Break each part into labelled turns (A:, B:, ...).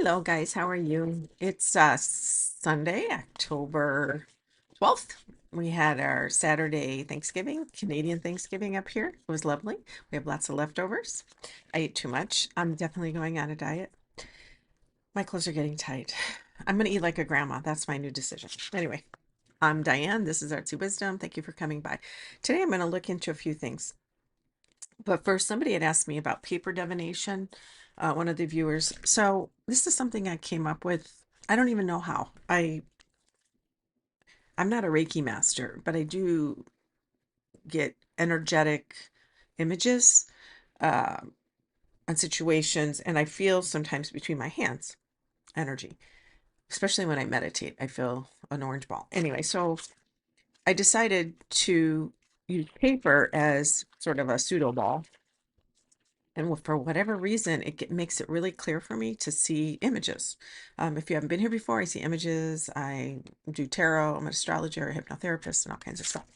A: Hello, guys. How are you? It's Sunday, October 12th. We had our Saturday Thanksgiving, Canadian Thanksgiving up here. It was lovely. We have lots of leftovers. I ate too much. I'm definitely going on a diet. My clothes are getting tight. I'm going to eat like a grandma. That's my new decision. Anyway, I'm Diane. This is Artsy Wisdom. Thank you for coming by. Today I'm going to look into a few things. But first, somebody had asked me about paper divination, one of the viewers. So this is something I came up with. I don't even know how. I'm not a Reiki master, but I do get energetic images uh, on situations, and I feel sometimes between my hands energy, especially when I meditate. I feel an orange ball. Anyway, so I decided to use paper as sort of a pseudo ball. And for whatever reason, makes it really clear for me to see images. If you haven't been here before, I see images. I do tarot. I'm an astrologer, a hypnotherapist, and all kinds of stuff.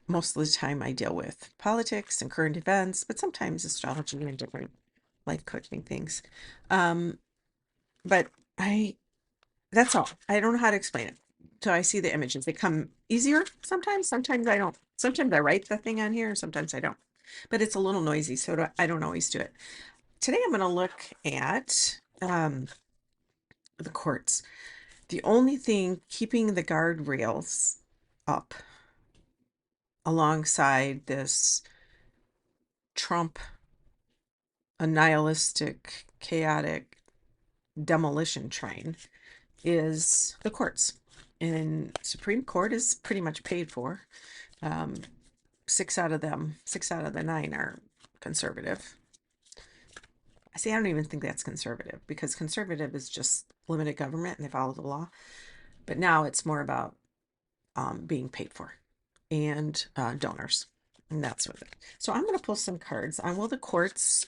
A: Most of the time, I deal with politics and current events, but sometimes astrology and different life coaching things. Um, but that's all. I don't know how to explain it. So I see the images. They come easier sometimes. Sometimes I don't. Sometimes I write the thing on here, sometimes I don't. But it's a little noisy, so I don't always do it. Today I'm going to look at the courts. The only thing keeping the guardrails up alongside this Trump, a nihilistic, chaotic demolition train is the courts. And Supreme Court is pretty much paid for. Um, 6 out of the 9 are conservative. I see, I don't even think that's conservative because conservative is just limited government and they follow the law. But now it's more about being paid for and donors. And that's what it. So I'm going to pull some cards on will the courts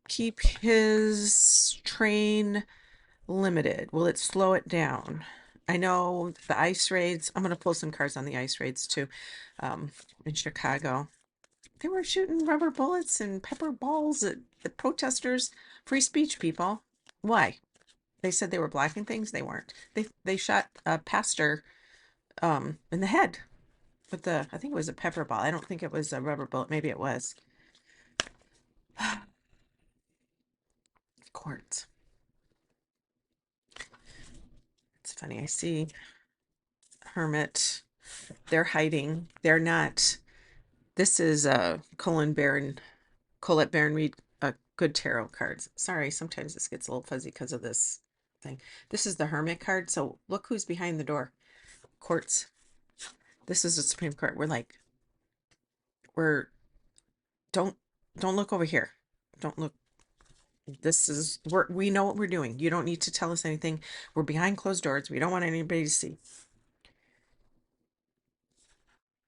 A: keep his train limited? Will it slow it down? I know the ICE raids. I'm going to pull some cards on the ICE raids too. In Chicago, they were shooting rubber bullets and pepper balls at the protesters. Free speech, people. Why? They said they were blocking things. They weren't. They shot a pastor in the head with I think it was a pepper ball. I don't think it was a rubber bullet. Maybe it was. Courts. It's funny. I see Hermit. They're hiding. They're not. This is Colette Baron Reed, good tarot cards. Sorry, sometimes this gets a little fuzzy because of this thing. This is the Hermit card. So look who's behind the door. Courts. This is the Supreme Court. We're don't don't look over here. Don't look. We know what we're doing. You don't need to tell us anything. We're behind closed doors. We don't want anybody to see.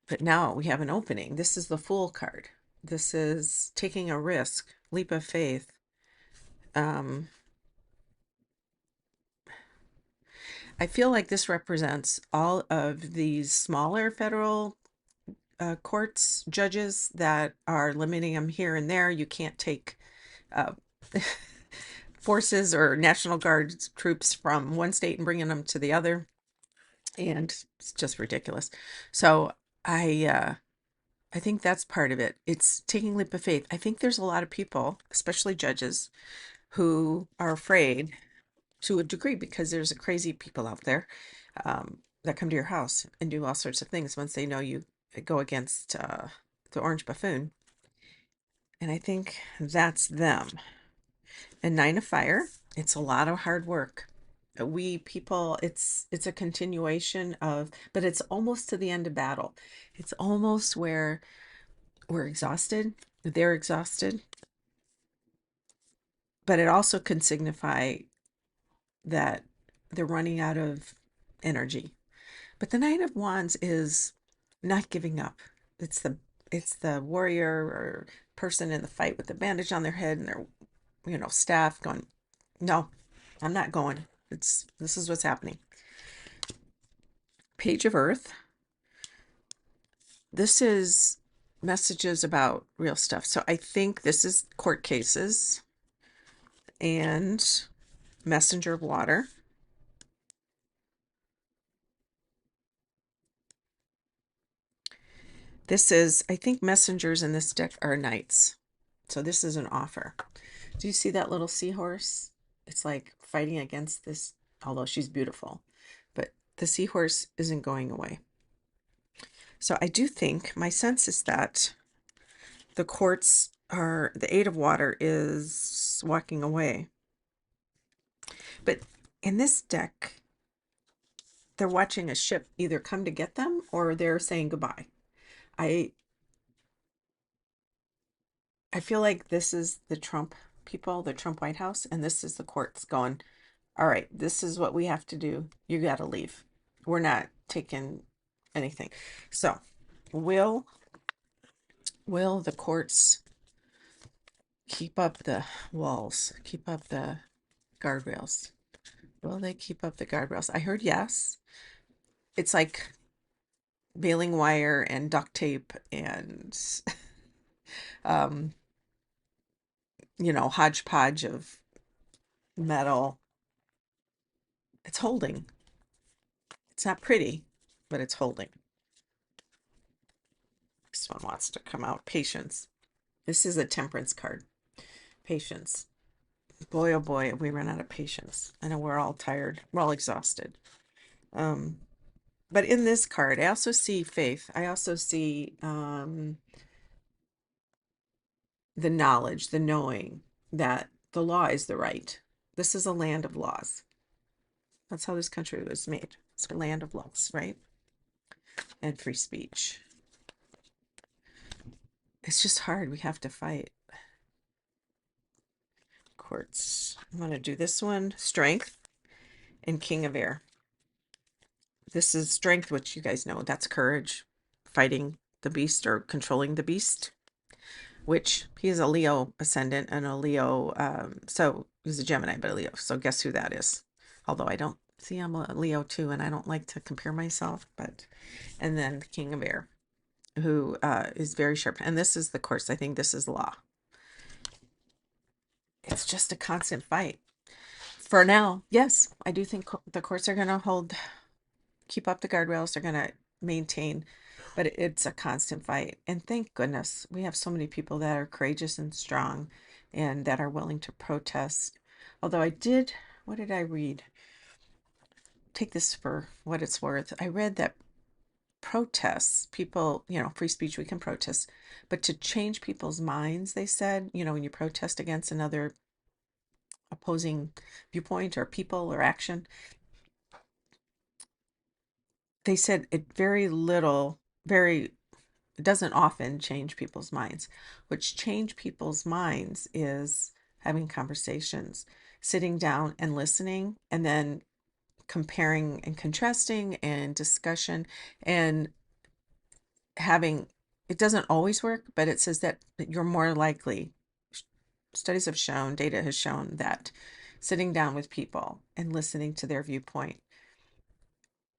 A: But now we have an opening. This is the Fool card. This is taking a risk, leap of faith. I feel like this represents all of these smaller federal courts, judges that are limiting them here and there. You can't take uh, forces or National Guard troops from one state and bringing them to the other. And it's just ridiculous. So I think that's part of it. It's taking leap of faith. I think there's a lot of people, especially judges, who are afraid to a degree because there's crazy people out there that come to your house and do all sorts of things once they know you go against the orange buffoon. And I think that's them. And 9 of Fire, it's a lot of hard work. We people, it's a continuation of, but it's almost to the end of battle. It's almost where we're exhausted, they're exhausted, but it also can signify that they're running out of energy. But the Knight of Wands is not giving up. It's the warrior or person in the fight with the bandage on their head and their staff going, no, I'm not going. This is what's happening. Page of Earth. This is messages about real stuff. So I think this is court cases. and messenger of water. This is, I think messengers in this deck are knights. So this is an offer. Do you see that little seahorse? It's like fighting against this, although she's beautiful, but the seahorse isn't going away. So I do think, my sense is that the quartz are, the Eight of Water is walking away. But in this deck, they're watching a ship either come to get them or they're saying goodbye. I feel like this is the Trump people, the Trump White House, and this is the courts going, all right, this is what we have to do. You got to leave. We're not taking anything. So, will the courts keep up the walls, keep up the guardrails? Will they keep up the guardrails? I heard yes. It's like baling wire and duct tape and um hodgepodge of metal. It's holding. It's not pretty, but it's holding. This one wants to come out. Patience. This is a temperance card. Patience. Boy, oh boy, we run out of patience. I know we're all tired. We're all exhausted. But in this card, I also see faith. I also see the knowledge, the knowing that the law is the right. This is a land of laws. That's how this country was made. It's a land of laws, right? And free speech. It's just hard. We have to fight. Quartz. I'm going to do this one. Strength and King of Air. This is strength, which you guys know. That's courage. Fighting the beast or controlling the beast. Which he is a Leo ascendant and a Leo. So he's a Gemini, but a Leo. So guess who that is? Although I don't see, I'm a Leo too, and I don't like to compare myself. But and then the King of Air, who is very sharp. And this is the course. I think this is law. It's just a constant fight. For now, yes, I do think the courts are going to keep up the guardrails. They're going to maintain, but it's a constant fight. And thank goodness we have so many people that are courageous and strong and that are willing to protest. Although what did I read? Take this for what it's worth. I read that protests, people, free speech, we can protest, but to change people's minds, they said, when you protest against another opposing viewpoint or people or action, they said it doesn't often change people's minds. Which change people's minds is having conversations, sitting down and listening, and then comparing and contrasting and discussion and having, it doesn't always work, but it says that you're more likely, studies have shown, data has shown that sitting down with people and listening to their viewpoint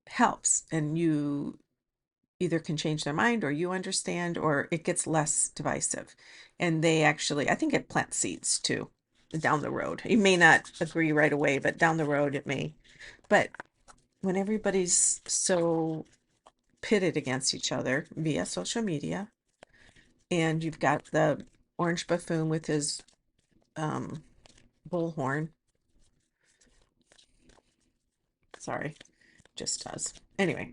A: helps, and you either can change their mind or you understand, or it gets less divisive. And they actually, I think it plants seeds too down the road. You may not agree right away, but down the road it may. But when everybody's so pitted against each other via social media, and you've got the orange buffoon with his bullhorn. Sorry, just does. Anyway,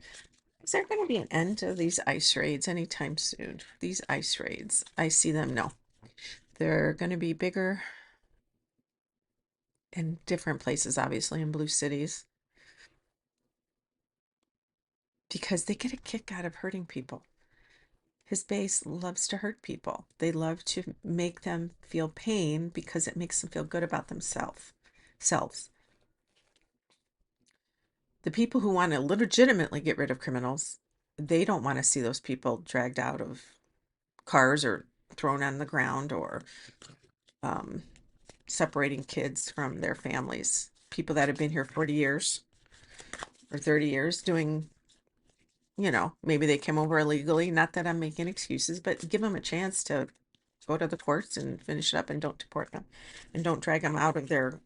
A: is there going to be an end to these ICE raids anytime soon? These ICE raids, I see them. No, they're going to be bigger in different places, obviously in blue cities, because they get a kick out of hurting people. His base loves to hurt people. They love to make them feel pain because it makes them feel good about themselves. The people who want to legitimately get rid of criminals, they don't want to see those people dragged out of cars or thrown on the ground or separating kids from their families. People that have been here 40 years or 30 years doing, maybe they came over illegally. Not that I'm making excuses, but give them a chance to go to the courts and finish it up and don't deport them and don't drag them out of their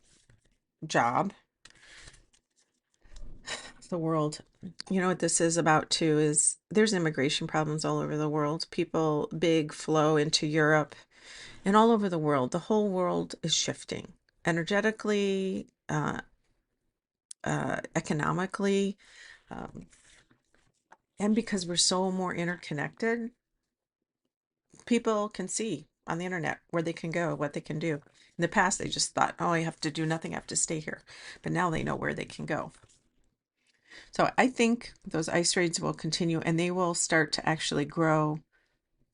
A: job. The world, you know what this is about too, is there's immigration problems all over the world. People big flow into Europe and all over the world. The whole world is shifting energetically, economically, um, and because we're so more interconnected, people can see on the internet where they can go, what they can do. In the past, they just thought, oh, I have to do nothing, I have to stay here. But now they know where they can go. So I think those ice raids will continue and they will start to actually grow.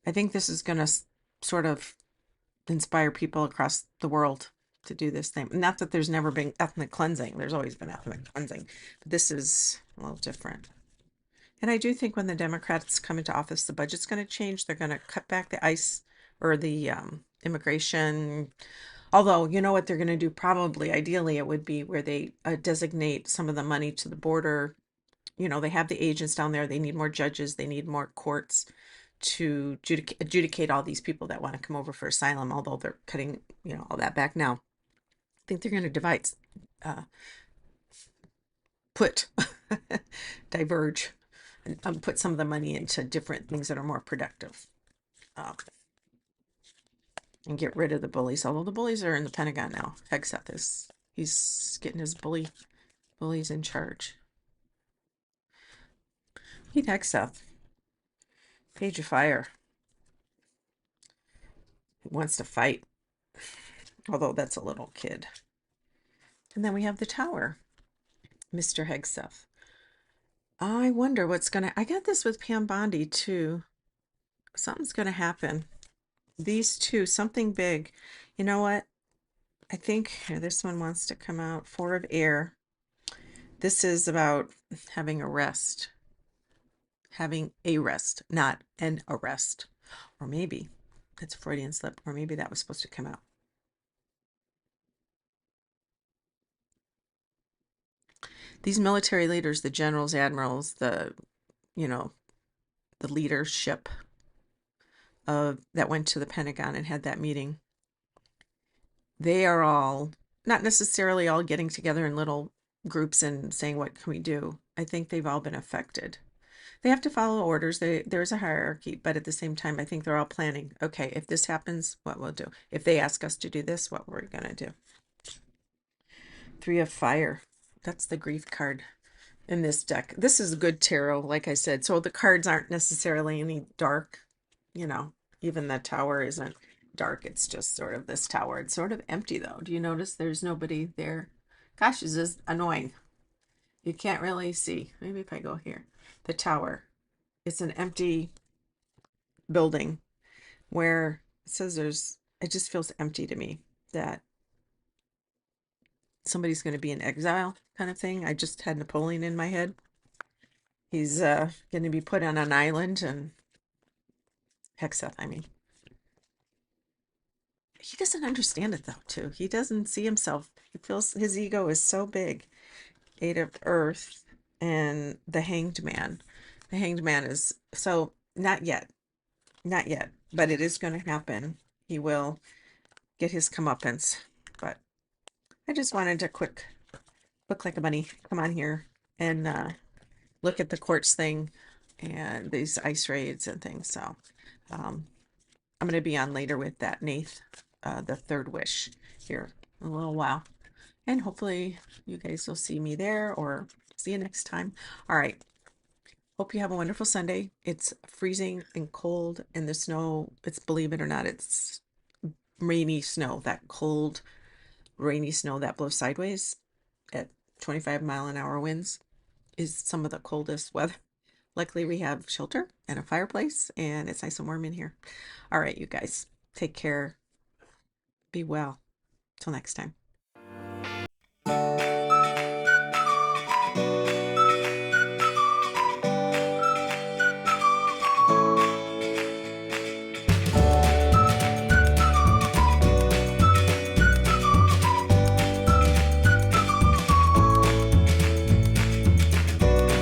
A: I think this is going to sort of inspire people across the world to do this thing. Not that there's never been ethnic cleansing, there's always been ethnic cleansing, but this is a little different. And I do think when the Democrats come into office, the budget's going to change. They're going to cut back the ICE or the immigration. Although, you know what they're going to do? Probably, ideally, it would be where they designate some of the money to the border. You know, they have the agents down there. They need more judges. They need more courts to adjudicate all these people that want to come over for asylum, although they're cutting, you know, all that back now. I think they're going to divide, put, diverge, and put some of the money into different things that are more productive. And get rid of the bullies. Although the bullies are in the Pentagon now. Hegseth he's getting his bullies in charge. Pete Hegseth, Page of Fire. He wants to fight. Although that's a little kid. And then we have the Tower, Mr. Hegseth. I wonder what's gonna. I got this with Pam Bondi too. Something's gonna happen. These two, something big. You know what? I think here, this one wants to come out. Four of Air. This is about having a rest. Having a rest, not an arrest. Or maybe that's a Freudian slip, or maybe that was supposed to come out. These military leaders, the generals, admirals, the, you know, the leadership that went to the Pentagon and had that meeting, they are all not necessarily all getting together in little groups and saying, what can we do? I think they've all been affected. They have to follow orders. There's a hierarchy, but at the same time, I think they're all planning, okay, if this happens, what we'll do. If they ask us to do this, what we're going to do. Three of Fire. That's the grief card in this deck. This is good tarot, like I said. So the cards aren't necessarily any dark, you know, even the Tower isn't dark. It's just sort of this tower. It's sort of empty though. Do you notice there's nobody there? Gosh, this is annoying. You can't really see. Maybe if I go here. The Tower. It's an empty building where it says it just feels empty to me that somebody's going to be in exile kind of thing. I just had Napoleon in my head. He's going to be put on an island, and Hegseth, I mean. He doesn't understand it though, too. He doesn't see himself. He feels his ego is so big. Eight of Earth and the Hanged Man. The Hanged Man is, so not yet. Not yet, but it is going to happen. He will get his comeuppance. But I just wanted to quick like a bunny, come on here and look at the courts thing and these ice raids and things. So I'm going to be on later with that Nath, the third wish here in a little while. And hopefully you guys will see me there or see you next time. All right. Hope you have a wonderful Sunday. It's freezing and cold, and the snow, it's, believe it or not, it's rainy snow, that cold, rainy snow that blows sideways at 25-mile-an-hour winds is some of the coldest weather. Luckily, we have shelter and a fireplace, and it's nice and warm in here. All right, you guys, take care. Be well. Till next time.